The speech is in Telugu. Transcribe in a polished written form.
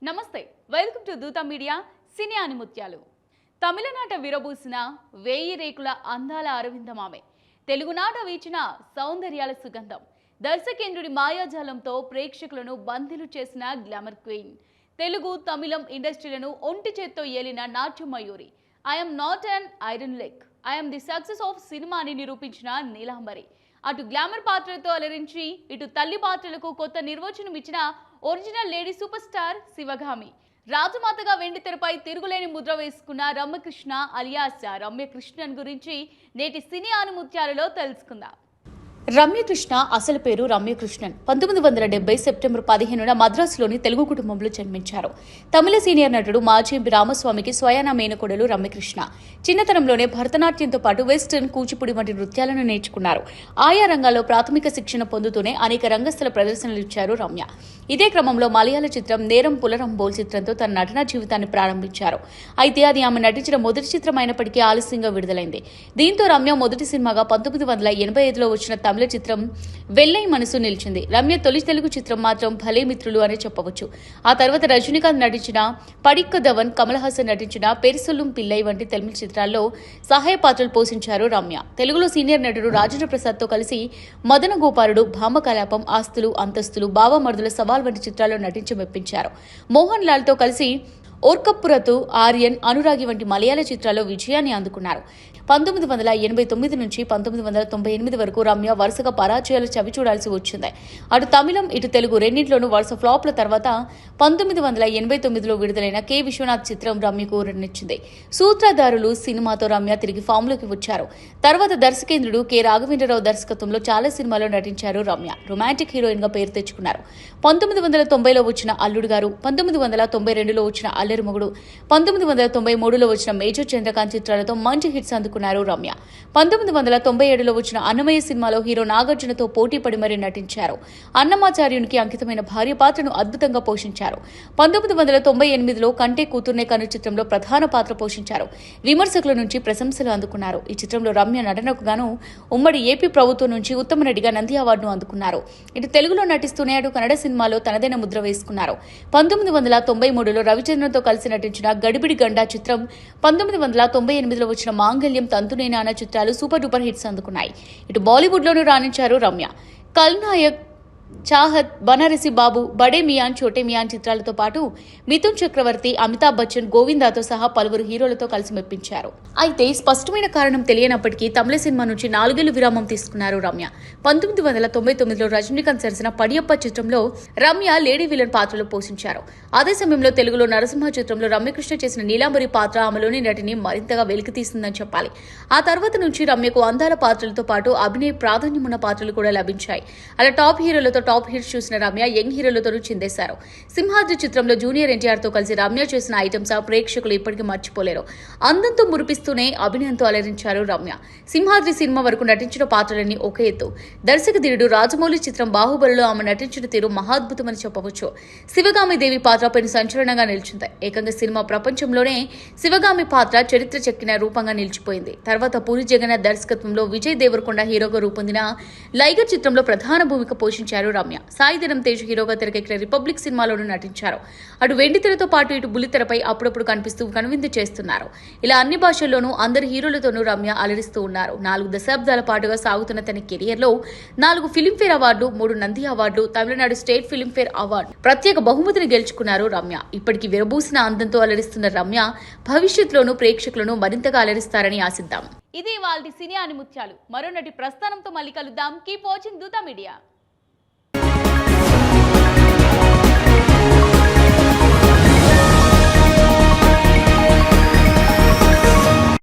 నమస్తే, వెల్కమ్ టు దూత మీడియా సినీ ఆనిముత్యాలు. తమిళనాట విరబూసిన వేయి రేకుల అందాల అరవిందమామె, తెలుగునాట వీచిన సౌందర్యాల సుగంధం, దర్శకేంద్రుడి మాయాజాలంతో ప్రేక్షకులను బందీలు చేసిన గ్లామర్ క్వీన్, తెలుగు తమిళం ఇండస్ట్రీలను ఒంటి చేత్తో ఏలిన నాట్యమయూరి, I'm not an iron leg, I'm the success of cinema అని నిరూపించిన నీలాంబరి, అటు గ్లామర్ పాత్రలతో అలరించి ఇటు తల్లి పాత్రలకు కొత్త నిర్వచనం ఇచ్చిన original lady superstar Sivagami, రాజమాతగా వెండి తెరపై తిరుగులేని ముద్ర వేసుకున్న రమ్యకృష్ణ అలియాస్ రమ్యకృష్ణన్ గురించి నేటి సినీ ఆనుముత్యాలలో తెలుసుకుందాం. రమ్యకృష్ణ అసలు పేరు రమ్యకృష్ణన్. 1970 సెప్టెంబర్ 15న మద్రాసులోని తెలుగు కుటుంబంలో జన్మించారు. తమిళ సీనియర్ నటుడు మాచెంపి రామస్వామికి స్వయాన మేనకోడలు రమ్యకృష్ణ. చిన్నతనంలోనే భరతనాట్యంతో పాటు వెస్టర్న్, కూచిపూడి వంటి నృత్యాలను నేర్చుకున్నారు. ఆయా రంగాల్లో ప్రాథమిక శిక్షణ పొందుతూనే అనేక రంగస్థల ప్రదర్శనలు ఇచ్చారు రమ్య. ఇదే క్రమంలో మలయాళ చిత్రం నేరం పులరంబోల్ చిత్రంతో తన నటనా జీవితాన్ని ప్రారంభించారు. అయితే అది ఆమె నటించిన మొదటి చిత్రం అయినప్పటికీ ఆలస్యంగా విడుదలైంది. దీంతో రమ్య మొదటి సినిమాగా 1985లో వచ్చిన తమిళ చిత్రం వెల్లై మనసు నిలిచింది. రమ్య తొలి తెలుగు చిత్రం మాత్రం భలే మిత్రులు అనే చెప్పవచ్చు. ఆ తర్వాత రజనీకాంత్ నటించిన పడిక్క ధవన్, కమల్ హాసన్ నటించిన పెరిసొల్లుం పిల్లై వంటి తమిళ చిత్రాల్లో సహాయ పాత్రలు పోషించారు రమ్య. తెలుగులో సీనియర్ నటుడు రాజేంద్ర ప్రసాద్ తో కలిసి మదన గోపాలుడు, భామ కలాపం, ఆస్తులు అంతస్తులు, బావమరుదుల సవాల్ వంటి చిత్రాల్లో నటించి మెప్పించారు. మోహన్ లాల్ తో కలిసి ఓర్కప్పురతు, ఆర్యన్, అనురాగి వంటి మలయాళ చిత్రాల్లో విజయాన్ని అందుకున్నారు. 1989 నుంచి 1998 వరకు రమ్య వరుసగా పరాజయాలు చవి చూడాల్సి వచ్చింది. అటు తమిళం ఇటు తెలుగు రెండింటిలోనూ వరుస ఫ్లాప్ల తర్వాత 1989లో విడుదలైన కె విశ్వనాథ్ చిత్రం రమ్యకు ఊరటనిచ్చింది. సూత్రధారులు సినిమాతో రమ్య తిరిగి ఫామ్లోకి వచ్చారు. తర్వాత దర్శకేంద్రుడు కె రాఘవేంద్రరావు దర్శకత్వంలో చాలా సినిమాల్లో నటించారు రమ్య. రొమాంటిక్ హీరోయిన్ గా పేరు తెచ్చుకున్నారు. 1990లో వచ్చిన అల్లుడు గారు, 1992లో వచ్చిన అల్లరి మొగుడు, 1993లో వచ్చిన మేజర్ చంద్రకాంత్ చిత్రాలతో మంచి హిట్స్ అందుకున్నారు రమ్య. 1997లో వచ్చిన అన్నమయ్య సినిమాలో హీరో నాగార్జునతో పోటీ పడి మరీ నటించారు. అన్నమాచార్యునికి అంకితమైన భార్య పాత్రను అద్భుతంగా పోషించారు. 1998లో కంటే కూతుర్నే కను చిత్రంలో ప్రధాన పాత్ర పోషించారు. విమర్శకుల నుంచి ప్రశంసలు అందుకున్నారు. ఈ చిత్రంలో రమ్య నటనకు గాను ఉమ్మడి ఏపీ ప్రభుత్వం నుంచి ఉత్తమ నటిగా నంది అవార్డును అందుకున్నారు. ఇటు తెలుగులో నటిస్తూనే అటు కన్నడ సినిమాలో తనదైన ముద్ర వేసుకున్నారు. 1993లో రవిచంద్రన్తో కలిసి నటించిన గడిబిడి గండా చిత్రం, 1998లో వచ్చిన మాంగళ్యం, తంతునేనా అన్న చిత్రాలు సూపర్ డూపర్ హిట్స్ అందుకున్నాయి. ఇటు బాలీవుడ్ లోనూ రాణించారు రమ్య. కల్నాయక్, చాహత్, బనారసి బాబు, బడే మియాన్, చోటే మియాన్ చిత్రాలతో పాటు మిథున్ చక్రవర్తి, అమితాబ్ బచ్చన్, గోవిందాతో సహా పలువురు హీరోలతో కలిసి మెప్పించారు. అయితే స్పష్టమైన కారణం తెలియనప్పటికీ తమిళ సినిమా నుంచి 4 ఏళ్లు విరామం తీసుకున్నారు రమ్య. 1999లో రజనీకాంత్ సరసన పడియప్ప చిత్రంలో రమ్య లేడీ విలన్ పాత్రలో పోషించారు. అదే సమయంలో తెలుగులో నరసింహ చిత్రంలో రమ్యకృష్ణ చేసిన నీలాంబరి పాత్ర ఆమెలోని నటిని మరింతగా వెలికితీసిందని చెప్పాలి. ఆ తర్వాత నుంచి రమ్యకు అందాల పాత్రలతో పాటు అభినయ ప్రాధాన్యమున్న పాత్రలు కూడా లభించాయి. అలా టాప్ హీరోలతో టాప్ హిట్స్ చూసిన రమ్య యంగ్ హీరోలతోనూ చిందేశారు. సింహాద్రి చిత్రంలో జూనియర్ ఎన్టీఆర్ తో కలిసి రమ్య చేసిన ఐటమ్స్ ప్రేక్షకులు ఇప్పటికీ మర్చిపోలేరు. అందంతో మురిపిస్తూనే అభినయంతో అలరించారు రమ్య. సింహాద్రి సినిమా వరకు నటించిన పాత్రలన్నీ ఒకే ఎత్తు. దర్శకధీరుడు రాజమౌళి చిత్రం బాహుబలిలో ఆమె నటించిన తీరు మహాద్భుతమని చెప్పవచ్చు. శివగామి దేవి పాత్ర పైన సంచలనంగా నిలిచింది. ఏకంగా సినిమా ప్రపంచంలోనే శివగామి పాత్ర చరిత్ర చెక్కిన రూపంగా నిలిచిపోయింది. తర్వాత పూరి జగన్నాథ్ దర్శకత్వంలో విజయ్ దేవరకొండ హీరోగా రూపొందిన లైగర్ చిత్రంలో ప్రధాన భూమిక పోషించారు రమ్య. సాయిధరం తేజ్ హీరోగా తెరకెక్కిన రిపబ్లిక్ సినిమాలోనూ నటించారు. అటు వెండి తెరతో పాటు ఇటు బుల్లితెరపై అప్పుడప్పుడు కనిపిస్తూ కనువిందు చేస్తున్నారు. ఇలా అన్ని భాషల్లోనూ అందరి హీరోలతోనూ రమ్య అలరిస్తూ ఉన్నారు. 4 దశాబ్దాల పాటుగా సాగుతున్న తన కెరియర్ లో 4 Filmfare award, 3 Nandi award, Tamil Nadu state Filmfare award, ప్రత్యేక బహుమతిని గెలుచుకున్నారు రమ్య. ఇప్పటికీ విరబూసిన అందంతో అలరిస్తున్న రమ్య భవిష్యత్తులోనూ ప్రేక్షకులను మరింతగా అలరిస్తారని ఆశిద్దాం. ఇది వాళ్ళ సినీ ఆనిముత్యాలు. మరో నటి ప్రస్థానంతో మళ్ళీ కలుద్దాం. కీప్ వాచింగ్ దూత మీడియా.